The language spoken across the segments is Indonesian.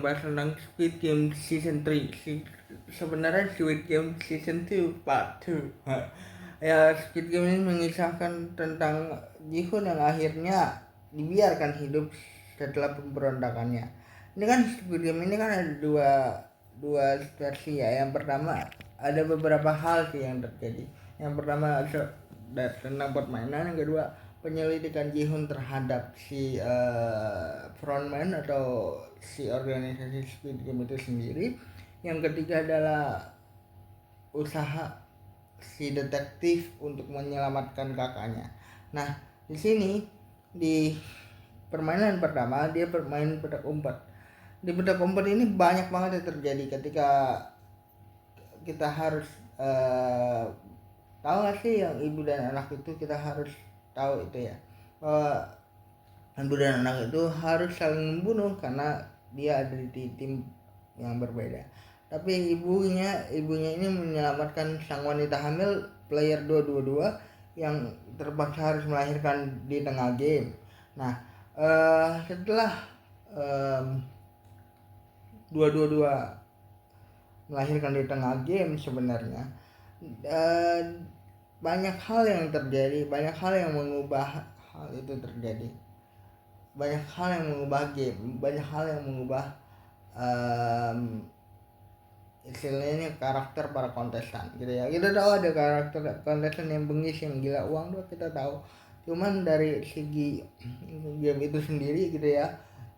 ngebahas tentang Squid Game Season 3. Sebenarnya Squid Game Season 2 Part 2. Ya, Squid Game ini mengisahkan tentang Ji-hoon yang akhirnya dibiarkan hidup setelah pemberontakannya. Ini kan Squid Game ini kan ada dua versi ya. Yang pertama ada beberapa hal sih yang terjadi. Yang pertama tentang permainan, yang kedua penyelidikan Ji-hoon terhadap si frontman atau si organisasi Squid Game itu sendiri. Yang ketiga adalah usaha si detektif untuk menyelamatkan kakaknya. Nah, di sini di permainan pertama dia bermain petak umpet. Di petak umpet ini banyak banget yang terjadi ketika kita harus tahu gak sih yang ibu dan anak itu, kita harus tahu itu ya, bahwa ibu dan anak itu harus saling membunuh karena dia ada di tim yang berbeda. Tapi ibunya ini menyelamatkan sang wanita hamil player 222 yang terpaksa harus melahirkan di tengah game. Nah, setelah 222 melahirkan di tengah game, sebenarnya banyak hal yang terjadi, banyak hal yang mengubah hal itu terjadi, banyak hal yang mengubah game, banyak hal yang mengubah istilahnya karakter para kontestan gitu ya. Kita tahu ada karakter kontestan yang bengis, yang gila uang tuh kita tahu. Cuman dari segi game itu sendiri gitu ya,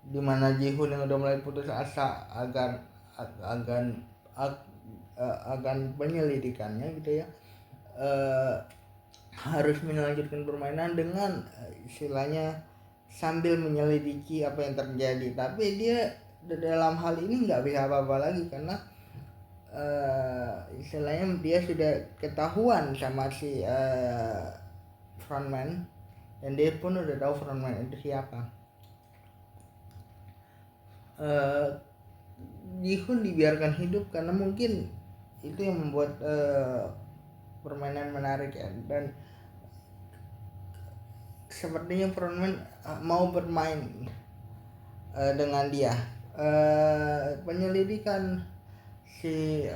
dimana Ji-hoon yang udah mulai putus asa akan penyelidikannya gitu ya, harus melanjutkan permainan dengan istilahnya sambil menyelidiki apa yang terjadi. Tapi dia dalam hal ini nggak bisa apa-apa lagi karena istilahnya dia sudah ketahuan sama si frontman, dan dia pun udah tahu frontman itu siapa. Ji-hoon dibiarkan hidup karena mungkin itu yang membuat permainan menarik ya, dan sepertinya frontman mau bermain dengan dia. Penyelidikan si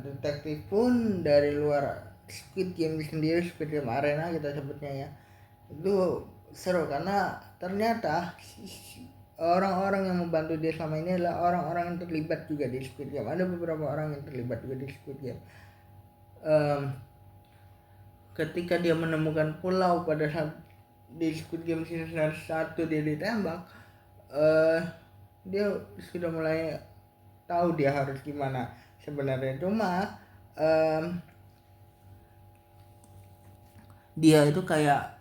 detektif pun dari luar Squid Game sendiri, Squid Game Arena kita sebutnya ya, itu seru karena ternyata orang-orang yang membantu dia selama ini adalah orang-orang yang terlibat juga di Squid Game. Ada beberapa orang yang terlibat juga di Squid Game. Ketika dia menemukan pulau pada saat di Squid Game season 1 dia ditembak, dia sudah mulai tahu dia harus gimana sebenarnya. Cuma dia itu kayak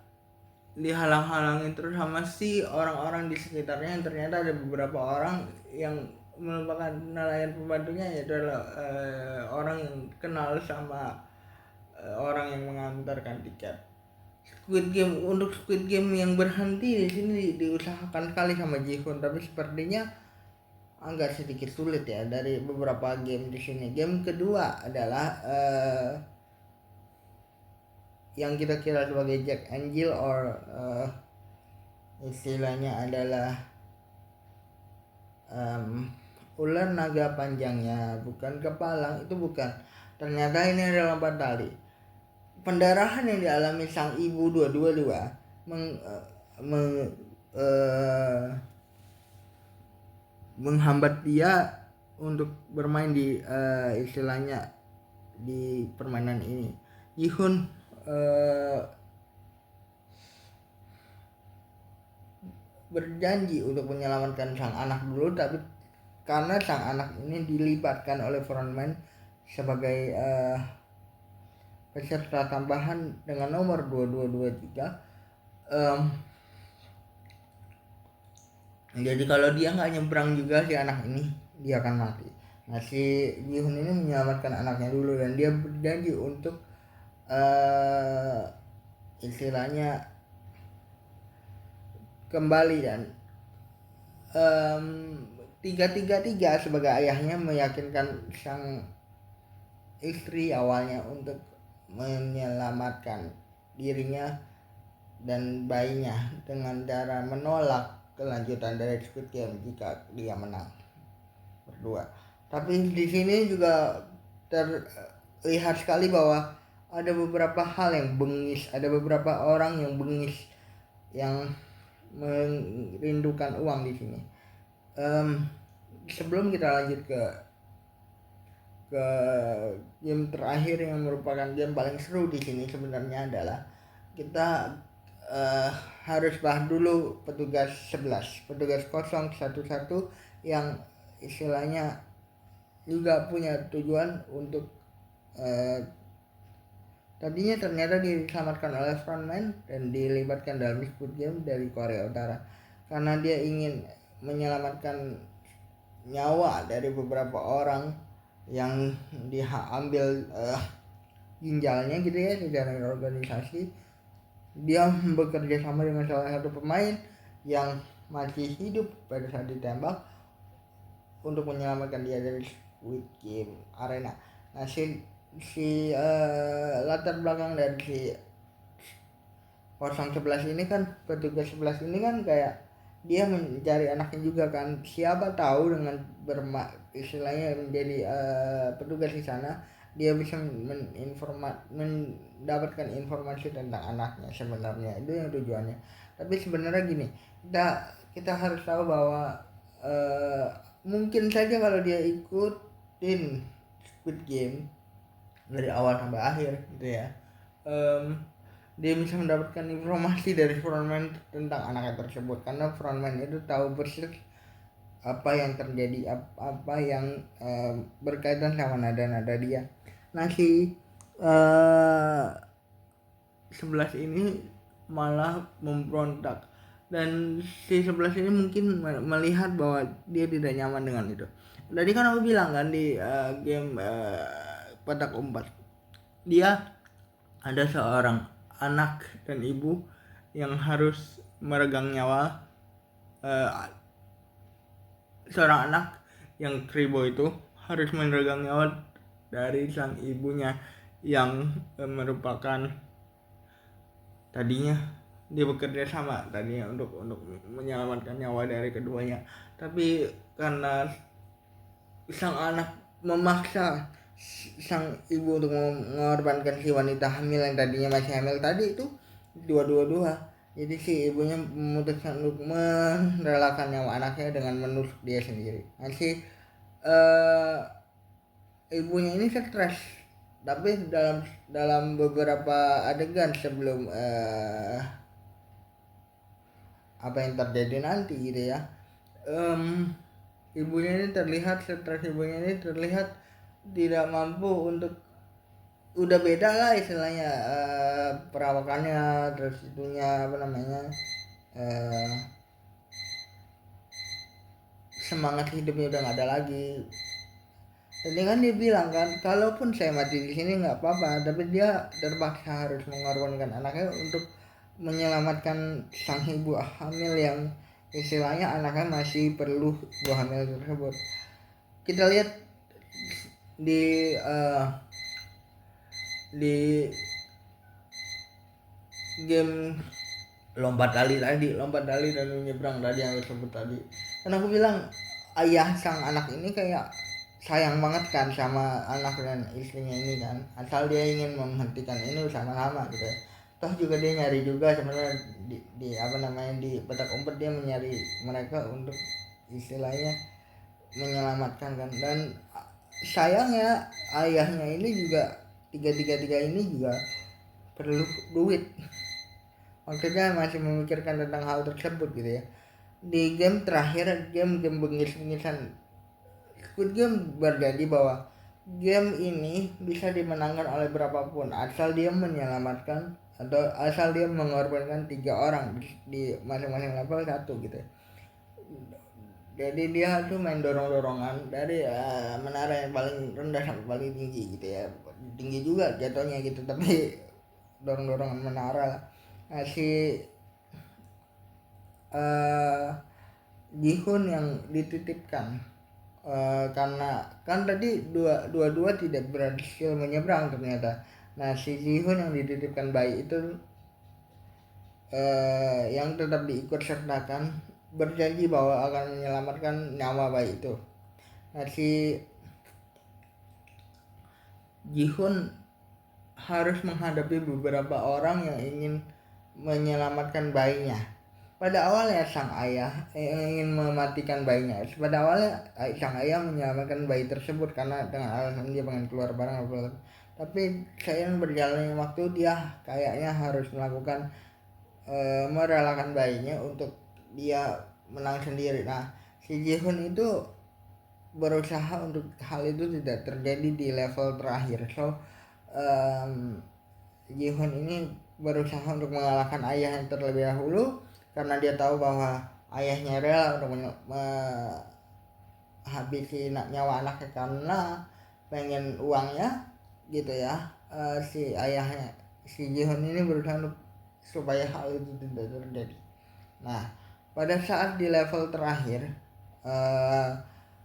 dihalang-halangin terus sama si orang-orang di sekitarnya, yang ternyata ada beberapa orang yang merupakan nelayan pembantunya, yaitu adalah orang yang kenal sama orang yang mengantarkan tiket. Untuk Squid Game yang berhenti di sini diusahakan sekali sama Ji-hoon, tapi sepertinya agak sedikit sulit ya dari beberapa game di sini. Game kedua adalah yang kita kira sebagai Jack Angel or istilahnya adalah ular naga panjangnya, bukan kepalang, itu bukan. Ternyata ini adalah 4 tali. Pendarahan yang dialami sang ibu 222 menghambat dia untuk bermain di istilahnya di permainan ini. Ji-hoon berjanji untuk menyelamatkan sang anak dulu, tapi karena sang anak ini dilibatkan oleh frontman sebagai peserta tambahan dengan nomor 2223, jadi kalau dia nggak nyebrang juga si anak ini, dia akan mati. Nah, si Ji-hoon ini menyelamatkan anaknya dulu, dan dia berjanji untuk istilahnya kembali, dan 333 sebagai ayahnya meyakinkan sang istri awalnya untuk menyelamatkan dirinya dan bayinya dengan cara menolak kelanjutan dari Squid Game jika dia menang. berdua. Tapi di sini juga terlihat sekali bahwa ada beberapa hal yang bengis, ada beberapa orang yang bengis yang merindukan uang di sini. Sebelum kita lanjut ke game terakhir yang merupakan game paling seru di sini sebenarnya adalah kita harus bahas dulu petugas 11, petugas 011 yang istilahnya juga punya tujuan untuk tadinya ternyata diselamatkan oleh frontman dan dilibatkan dalam Squid Game dari Korea Utara karena dia ingin menyelamatkan nyawa dari beberapa orang yang diambil ginjalnya gitu ya di dalam organisasi. Dia bekerja sama dengan salah satu pemain yang masih hidup pada saat ditembak untuk menyelamatkan dia dari Squid Game Arena. Nah si latar belakang dari si 011 ini kan, petugas 11 ini kan kayak dia mencari anaknya juga kan, siapa tahu dengan istilahnya menjadi petugas di sana dia bisa mendapatkan informasi tentang anaknya sebenarnya, itu yang tujuannya. Tapi sebenarnya gini, kita harus tahu bahwa mungkin saja kalau dia ikutin Squid Game dari awal sampai akhir gitu ya, dia bisa mendapatkan informasi dari frontman tentang anaknya tersebut karena frontman itu tahu persis apa yang terjadi, apa yang berkaitan sama nada-nada dia. Nah si 11 ini malah memberontak dan si 11 ini mungkin melihat bahwa dia tidak nyaman dengan itu. Tadi kan aku bilang kan di game petak umpet, dia ada seorang anak dan ibu yang harus meregang nyawa. Seorang anak yang kribo itu harus meregang nyawa dari sang ibunya yang merupakan tadinya dia bekerja sama tadinya untuk menyelamatkan nyawa dari keduanya, tapi karena sang anak memaksa sang ibu untuk mengorbankan si wanita hamil yang tadinya masih hamil tadi itu dua, jadi si ibunya memutuskan untuk merelakan nyawa anaknya dengan menusuk dia sendiri. Nah si ibunya ini stres, tapi dalam beberapa adegan sebelum apa yang terjadi nanti gitu ya, ibunya ini terlihat stres, ibunya ini terlihat tidak mampu untuk, udah beda lah istilahnya perawakannya, terus itunya apa namanya, semangat hidupnya udah nggak ada lagi. Jadi kan dia bilang kan, kalaupun saya mati di sini nggak apa-apa, tapi dia terpaksa harus mengorbankan anaknya untuk menyelamatkan sang ibu hamil yang istilahnya anaknya masih perlu ibu hamil tersebut. Kita lihat di game lompat tali dan menyeberang tadi yang disebut tadi, karena aku bilang ayah sang anak ini kayak sayang banget kan sama anak dan istrinya ini kan, asal dia ingin menghentikan ini sama-sama gitu ya. Toh juga dia nyari juga sebenarnya di apa namanya, di petak umpet dia mencari mereka untuk istilahnya menyelamatkan kan. Dan sayangnya ayahnya ini juga tiga ini juga perlu duit, maksudnya masih memikirkan tentang hal tersebut gitu ya. Di game terakhir, game bengis-bengisan Squid Game berjanji bahwa game ini bisa dimenangkan oleh berapapun asal dia menyelamatkan atau asal dia mengorbankan 3 orang di masing-masing level 1 gitu. Jadi dia tuh main dorong-dorongan dari menara yang paling rendah sampai paling tinggi gitu ya, tinggi juga jatuhnya gitu, tapi dorong-dorongan menara. Nah si Jihun yang dititipkan karena kan tadi dua tidak berhasil menyeberang ternyata. Nah si Jihun yang dititipkan bayi itu yang tetap diikut sertakan berjanji bahwa akan menyelamatkan nyawa bayi itu. Si Ji-hoon harus menghadapi beberapa orang yang ingin menyelamatkan bayinya. Pada awalnya sang ayah ingin mematikan bayinya. Pada awalnya sang ayah menyelamatkan bayi tersebut karena dengan alasan dia pengen keluar bareng. Tapi seiring berjalannya waktu dia kayaknya harus melakukan merelakan bayinya untuk dia menang sendiri. Nah, si Ji-hoon itu berusaha untuk hal itu tidak terjadi di level terakhir. Ji-hoon ini berusaha untuk mengalahkan ayahnya terlebih dahulu karena dia tahu bahwa ayahnya rela untuk menghabisi nyawa anaknya karena pengen uangnya gitu ya. Si ayahnya si Ji-hoon ini berusaha untuk supaya hal itu tidak terjadi. Nah, pada saat di level terakhir,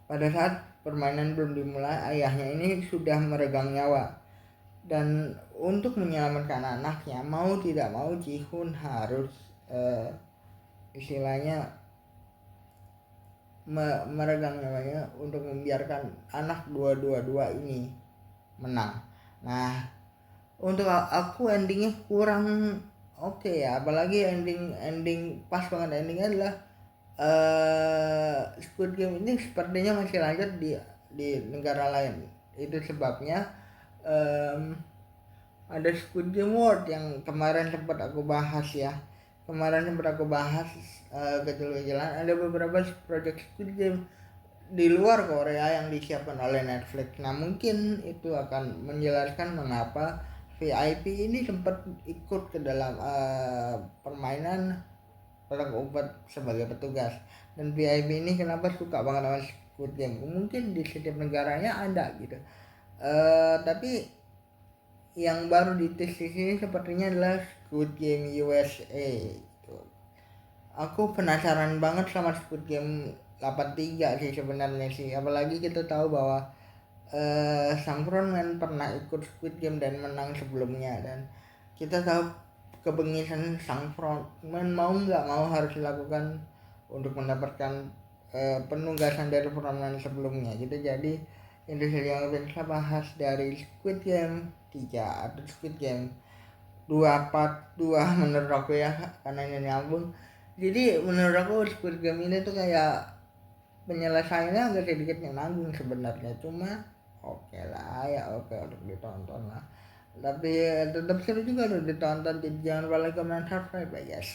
pada saat permainan belum dimulai, ayahnya ini sudah meregang nyawa. Dan untuk menyelamatkan anaknya, mau tidak mau Ji-hoon harus istilahnya meregang nyawanya untuk membiarkan anak 222 ini menang. Nah, untuk aku endingnya kurang oke ya, apalagi ending pas banget endingnya adalah Squid Game ini sepertinya masih lanjut di negara lain. Itu sebabnya ada Squid Game World yang kemarin sempat aku bahas ya. Kecil-kecilan ada beberapa project Squid Game di luar Korea yang disiapkan oleh Netflix. Nah, mungkin itu akan menjelaskan mengapa VIP ini sempat ikut ke dalam permainan perang umpet sebagai petugas. Dan VIP ini kenapa suka banget sama Squid Game? Mungkin di setiap negaranya ada gitu. Tapi yang baru dites di sini sepertinya adalah Squid Game USA. Gitu. Aku penasaran banget sama Squid Game 83 sih sebenarnya sih. Apalagi kita tahu bahwa sang frontman pernah ikut Squid Game dan menang sebelumnya, dan kita tahu kebengisan sang frontman mau nggak mau harus dilakukan untuk mendapatkan penugasan dari frontman sebelumnya gitu. Jadi industri yang bisa bahas dari Squid Game 3 atau Squid Game 2 part 2 menurut aku ya, karena ini nyambung. Jadi menurut aku Squid Game ini tuh kayak penyelesaiannya agak sedikit menanggung sebenarnya, cuma oke lah ya, oke untuk ditonton lah. Tapi tetap seru juga untuk ditonton, jadi jangan lupa like, comment, subscribe ya guys.